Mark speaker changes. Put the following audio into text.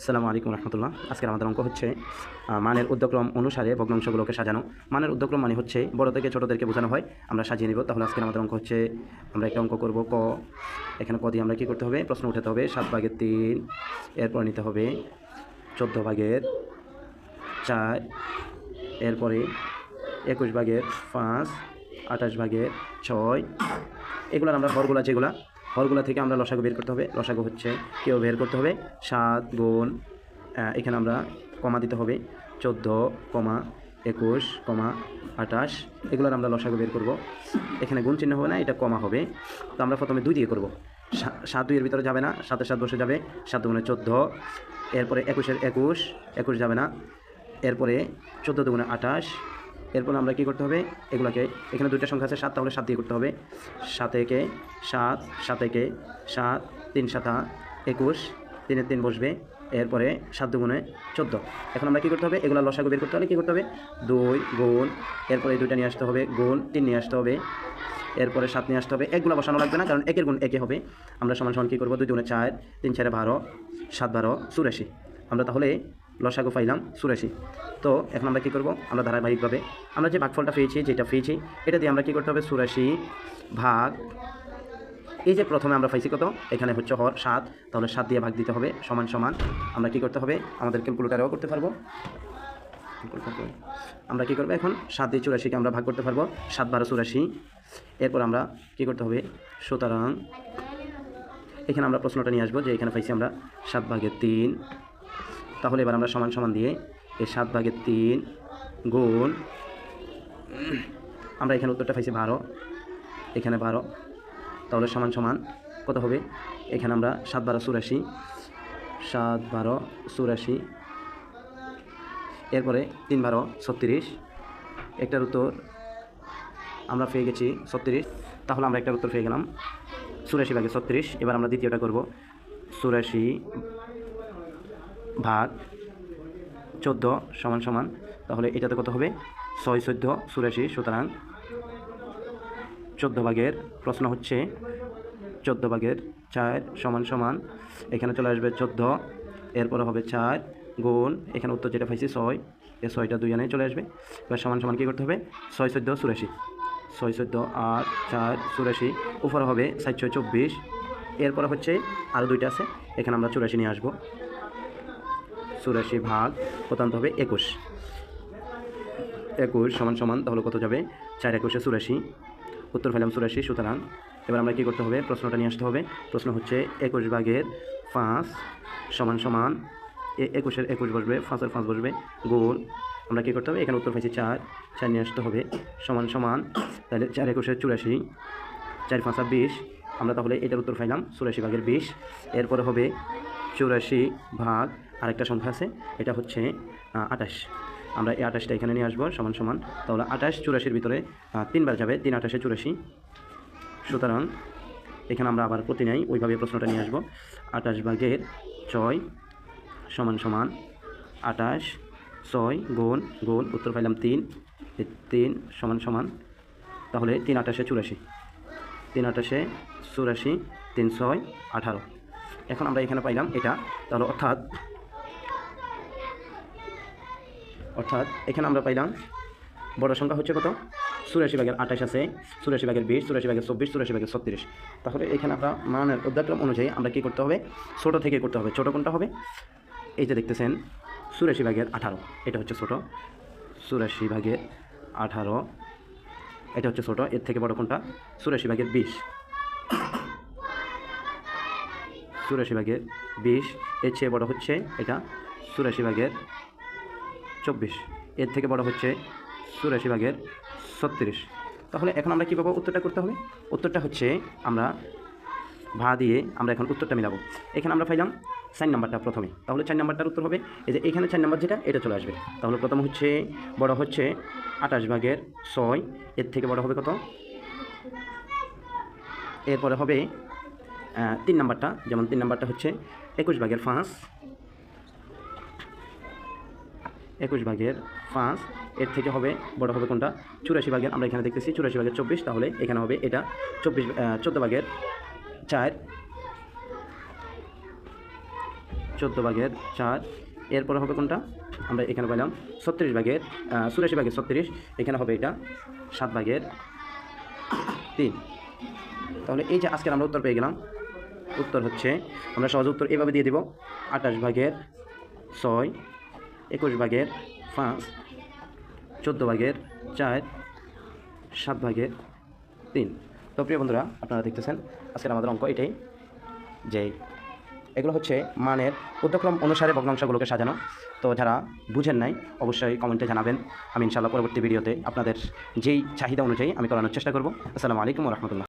Speaker 1: আসসালামু আলাইকুম রহমতুল্লাহ। আজকের আমাদের অঙ্ক হচ্ছে মানের উদ্যক্রম অনুসারে ভগ্নাংশগুলোকে সাজানো। মানের উদ্যক্রম মানে হচ্ছে বড় থেকে ছোটোদেরকে বোঝানো হয়, আমরা সাজিয়ে নিব। তাহলে আজকের আমাদের অঙ্ক হচ্ছে, আমরা একটা অঙ্ক করব ক। এখানে ক দিয়ে আমরা কী করতে হবে, প্রশ্ন উঠাতে হবে 7/3, এরপর নিতে হবে 14/4, এরপরে 21/5, 28/6। এগুলোর আমরা হরগুলা, যেগুলা হরগুলা থেকে আমরা লসাগু বের করতে হবে। লসাগু হচ্ছে কেউ বের করতে হবে 7 গুণ, এখানে আমরা কমা দিতে হবে 14, 21, 28। এগুলোর আমরা লসাগু বের করব। এখানে গুণ চিহ্ন হবে না, এটা কমা হবে। তো আমরা প্রথমে 2 দিয়ে করব। 7 2 এর ভিতরে যাবে না, 7 এর 7 বসে যাবে, 7 গুণে 14। এরপরে 21 এর 21, 21 যাবে না। এরপরে 14 দুগুণে 28। এরপর আমরা কী করতে হবে, এগুলোকে, এখানে দুইটা সংখ্যা আছে 7, তাহলে 7 দিয়ে করতে হবে। 7 একে 7, 7 একে 7, 3 7 21, 3 এর 3 বসবে। এরপরে 7 দুগুণে 14। এখন আমরা কী করতে হবে, এগুলো লসাগু বের করতে হলে কী করতে হবে, 2 গুণ, এরপরে এই দুইটা নিয়ে আসতে হবে, গুণ 3 নিয়ে আসতে হবে, এরপরে 7 নিয়ে আসতে হবে। একগুলো বসানো লাগবে না, কারণ একের গুণ একে হবে। আমরা সমান সমান কী করবো, 2 দুগুণে 4, 3 4 12, 7 12 84। আমরা তাহলে লসাগু পাইলাম 84। তো এখন আমরা কী করব, আমরা ধারাবাহিকভাবে আমরা যে ভাগফলটা পেয়েছি, যেটা পেয়েছি, এটা দিয়ে আমরা কী করতে হবে, 84 ভাগ, এই যে প্রথমে আমরা পাইছি কত, এখানে হচ্ছে হর 7, তাহলে 7 দিয়ে ভাগ দিতে হবে, সমান সমান। আমরা কী করতে হবে, আমাদের ক্যালকুলেটারেও করতে পারবো। আমরা কী করবো, এখন 7 দিয়ে 84কে আমরা ভাগ করতে পারবো, 7 12 84। এরপর আমরা কী করতে হবে, সুতরাং এখানে আমরা প্রশ্নটা নিয়ে আসবো যে এখানে পাইছি আমরা 7/3। তাহলে এবার আমরা সমান সমান দিয়ে এই 7/3 গুণ, আমরা এখানে উত্তরটা পাইছি 12, এখানে 12, তাহলে সমান সমান কত হবে, এখানে আমরা 7 12 84, 7 12 84। এরপরে 3 12 36, একটার উত্তর আমরা পেয়ে গেছি 36। তাহলে আমরা একটার উত্তর পেয়ে গেলাম 84/36। এবার আমরা দ্বিতীয়টা করব, 84 ভাগ 14 সমান সমান, তাহলে এটাতে কত হবে, 6 14 84। সুতরাং 14 প্রশ্ন হচ্ছে 14/4 সমান সমান, এখানে চলে আসবে 14, এরপরে হবে 4 গুণ, এখানে উত্তর যেটা পাইছি 6, এই 6টা 2 আনে চলে আসবে। এবার সমান সমান কী করতে হবে, 6 14 84, 6 14 8 4 84, উপরে হবে 7 6 24। এরপরে হচ্ছে আরও দুইটা আছে, এখানে আমরা 84 নিয়ে আসবো। 84 ভাগ কত আনতে হবে, 21, 21 সমান সমান, তাহলে কত যাবে, 4 21 84, উত্তর পেলাম 84। সুতরাং এবার আমরা কী করতে হবে, প্রশ্নটা নিয়ে আসতে হবে। প্রশ্ন হচ্ছে 21/5 সমান সমান, 21 এর 21 বসবে, 5 এর 5 বসবে, গুণ, আমরা কী করতে হবে, এখানে উত্তর পাইছি 4, 4 নিয়ে আসতে হবে, সমান সমান, তাহলে 4 21 84, 4 5 20। আমরা তাহলে এটার উত্তর পাইলাম 84/20। এরপরে হবে 84 ভাগ আরেকটা সংখ্যা আছে, এটা হচ্ছে 28। আমরা এই 28টা এখানে নিয়ে আসবো, সমান সমান, তাহলে 28 84-র ভিতরে 3 বার যাবে, 3 28 84। সুতরাং এখানে আমরা আবার প্রতি নেই, ওইভাবে প্রশ্নটা নিয়ে আসবো। 28/6 সমান সমান 28, 6 গুণ গুণ, উত্তর পাইলাম 3, 3 সমান সমান, তাহলে 3 28 84, 3 28 84, 3 6 18। এখন আমরা এখানে পাইলাম এটা, তাহলে অর্থাৎ এখানে আমরা পাইলাম বড় সংখ্যা হচ্ছে কত, 84/28 আছে, 84/20, 84/24, 84/36। তাহলে এখানে আমরা মানের উদ্যক্রম অনুযায়ী আমরা কী করতে হবে, ছোটো থেকে করতে হবে। ছোটো কোনটা হবে, এই যে দেখতেছেন 84/18, এটা হচ্ছে ছোটো, 84/18 এটা হচ্ছে ছোটো। এর থেকে বড় কোনটা, 84/20, 84/20, এর চেয়ে বড় হচ্ছে এটা 84/24, এর থেকে বড় হচ্ছে 84/36। তাহলে এখন আমরা কী পাবো, উত্তরটা করতে হবে। উত্তরটা হচ্ছে আমরা ভা দিয়ে আমরা এখন উত্তরটা মিলাবো। এখানে আমরা পাইলাম 4 নাম্বারটা প্রথমে, তাহলে 4 নাম্বারটার উত্তর হবে এই যে এখানে 4 নাম্বার যেটা, এটা চলে আসবে। তাহলে প্রথম হচ্ছে বড় হচ্ছে 28/6, এর থেকে বড় হবে কত, এরপরে হবে 3 নাম্বারটা, যেমন 3 নাম্বারটা হচ্ছে 21/5, 21/5, এর থেকে হবে বড় হবে কোনটা, 84 আমরা এখানে দেখতেছি 84/24, তাহলে এখানে হবে এটা 14/4, 14/4। এরপরে হবে কোনটা, আমরা এখানে পাইলাম 36/, 84/36, এখানে হবে এটা 7/3। তাহলে এই যে আজকের আমরা উত্তর পেয়ে গেলাম। উত্তর হচ্ছে, আমরা সহজ উত্তর এভাবে দিয়ে দেব: 28/6, 21/5, 14/4, 7/3। তো প্রিয় বন্ধুরা, আপনারা দেখতেছেন আজকের আমাদের অঙ্ক এটাই, যে এগুলো হচ্ছে মানের উদ্যক্রম অনুসারে ভগ্নাংশগুলোকে সাজানো। তো যারা বুঝেন নাই অবশ্যই কমেন্টে জানাবেন, আমি ইনশাআল্লাহ পরবর্তী ভিডিওতে আপনাদের যেই চাহিদা অনুযায়ী আমি করানোর চেষ্টা করব। আসসালামু আলাইকুম ওয়া রাহমাতুল্লাহ।